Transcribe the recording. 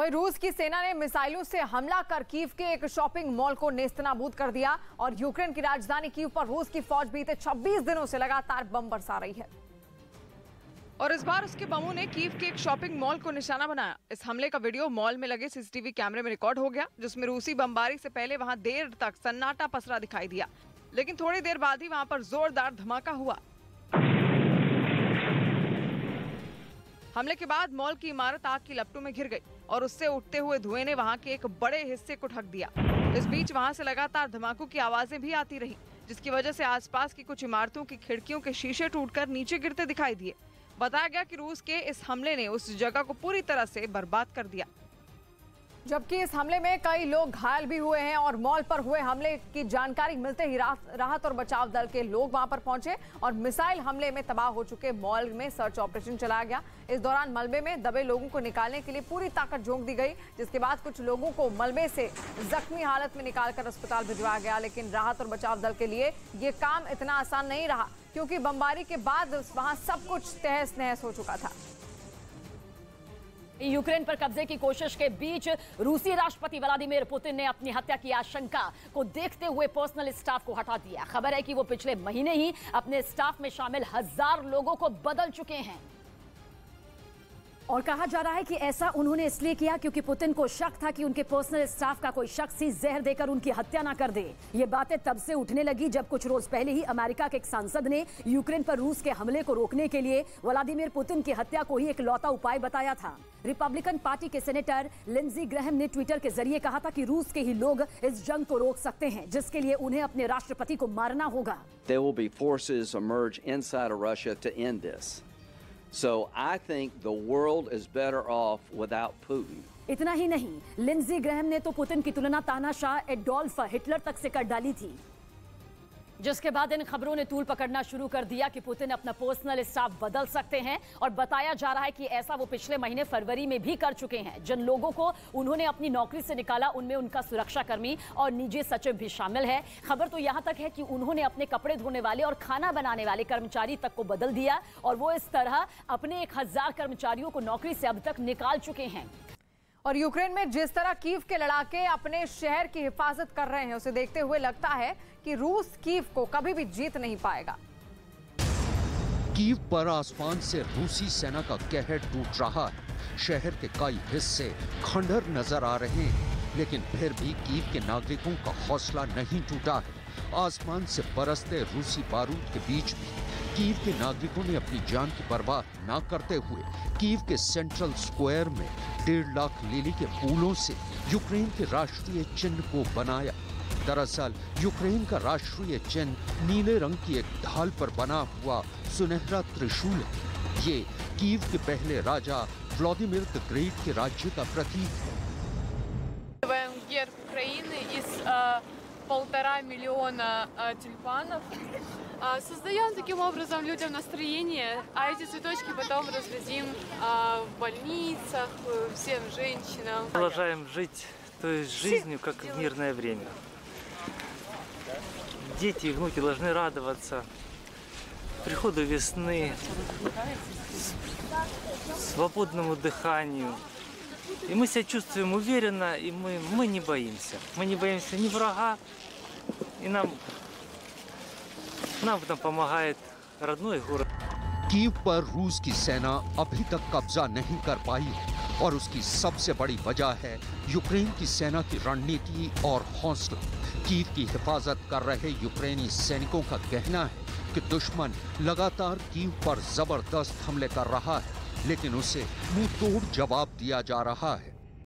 वहीं रूस की सेना ने मिसाइलों से हमला कर कीव के एक शॉपिंग मॉल को नेस्तनाबूद कर दिया और यूक्रेन की राजधानी कीव पर रूस की फौज बीते 26 दिनों से लगातार बम बरसा रही है। और इस बार उसके बमों ने कीव के एक शॉपिंग मॉल को निशाना बनाया। इस हमले का वीडियो मॉल में लगे सीसीटीवी कैमरे में रिकॉर्ड हो गया, जिसमें रूसी बमबारी से पहले वहां देर तक सन्नाटा पसरा दिखाई दिया, लेकिन थोड़ी देर बाद ही वहां पर जोरदार धमाका हुआ। हमले के बाद मॉल की इमारत आग की लपटों में घिर गई और उससे उठते हुए धुएं ने वहां के एक बड़े हिस्से को ढक दिया। इस बीच वहां से लगातार धमाकों की आवाजें भी आती रही, जिसकी वजह से आसपास की कुछ इमारतों की खिड़कियों के शीशे टूटकर नीचे गिरते दिखाई दिए। बताया गया कि रूस के इस हमले ने उस जगह को पूरी तरह से बर्बाद कर दिया, जबकि इस हमले में कई लोग घायल भी हुए हैं। और मॉल पर हुए हमले की जानकारी मिलते ही राहत और बचाव दल के लोग वहां पर पहुंचे और मिसाइल हमले में तबाह हो चुके मॉल में सर्च ऑपरेशन चलाया गया। इस दौरान मलबे में दबे लोगों को निकालने के लिए पूरी ताकत झोंक दी गई, जिसके बाद कुछ लोगों को मलबे से जख्मी हालत में निकालकर अस्पताल भिजवाया गया। लेकिन राहत और बचाव दल के लिए ये काम इतना आसान नहीं रहा, क्योंकि बमबारी के बाद वहां सब कुछ तहस नहस हो चुका था। यूक्रेन पर कब्जे की कोशिश के बीच रूसी राष्ट्रपति व्लादिमीर पुतिन ने अपनी हत्या की आशंका को देखते हुए पर्सनल स्टाफ को हटा दिया। खबर है कि वो पिछले महीने ही अपने स्टाफ में शामिल 1000 लोगों को बदल चुके हैं और कहा जा रहा है कि ऐसा उन्होंने इसलिए किया क्योंकि पुतिन को शक था कि उनके पर्सनल स्टाफ का कोई शख्स ही जहर देकर उनकी हत्या ना कर दे। ये बातें तब से उठने लगी जब कुछ रोज पहले ही अमेरिका के एक सांसद ने यूक्रेन पर रूस के हमले को रोकने के लिए व्लादिमीर पुतिन की हत्या को ही एक लौता उपाय बताया था। रिपब्लिकन पार्टी के सेनेटर लिंडसे ग्रैहम ने ट्विटर के जरिए कहा था कि रूस के ही लोग इस जंग को रोक सकते हैं, जिसके लिए उन्हें अपने राष्ट्रपति को मारना होगा। There will be forces emerge inside of Russia to end this. So I think the world is better off without Putin. इतना ही नहीं, लिंडसे ग्रैहम ने तो पुतिन की तुलना तानाशाह एडोल्फ हिटलर तक से कर डाली थी, जिसके बाद इन खबरों ने तूल पकड़ना शुरू कर दिया कि पुतिन अपना पर्सनल स्टाफ बदल सकते हैं। और बताया जा रहा है कि ऐसा वो पिछले महीने फरवरी में भी कर चुके हैं। जिन लोगों को उन्होंने अपनी नौकरी से निकाला उनमें उनका सुरक्षाकर्मी और निजी सचिव भी शामिल है। खबर तो यहां तक है कि उन्होंने अपने कपड़े धोने वाले और खाना बनाने वाले कर्मचारी तक को बदल दिया और वो इस तरह अपने 1000 कर्मचारियों को नौकरी से अब तक निकाल चुके हैं। और यूक्रेन में जिस तरह कीव के लड़ाके अपने शहर की हिफाजत कर रहे हैं, उसे देखते हुए लगता है कि रूस कीव को कभी भी जीत नहीं पाएगा। कीव पर आसमान से रूसी सेना का कहर टूट रहा है। शहर के कई हिस्से खंडहर नजर आ रहे हैं, लेकिन फिर भी कीव के नागरिकों का हौसला नहीं टूटा है। आसमान से बरसते रूसी बारूद के बीच भी कीव के नागरिकों ने अपनी जान की परवाह न करते हुए कीव के सेंट्रल स्क्वायर में 1.5 लाख लिली के फूलों से यूक्रेन के राष्ट्रीय चिन्ह को बनाया। दरअसल यूक्रेन का राष्ट्रीय चिन्ह नीले रंग की एक ढाल पर बना हुआ सुनहरा त्रिशूल है। ये कीव के पहले राजा व्लादिमीर द ग्रेट के राज्य का प्रतीक है। Герб Украины из 1,5 миллиона тюльпанов. Создаем таким образом людям настроение, а эти цветочки потом раздадим в больницах, всем женщинам. Продолжаем жить той жизнью, как в мирное время. Дети и внуки должны радоваться приходу весны, свободному дыханию. И мы себя чувствуем уверенно, и мы не боимся. Мы не боимся ни врага, и нам в этом помогает родной город. कीव पर रूस की सेना अभी तक कब्जा नहीं कर पाई है और उसकी सबसे बड़ी वजह है यूक्रेन की सेना की रणनीति और हौसला। कीव की हिफाजत कर रहे यूक्रेनी सैनिकों का कहना है कि दुश्मन लगातार कीव पर जबरदस्त हमले कर रहा है, लेकिन उसे मुंह तोड़ जवाब दिया जा रहा है।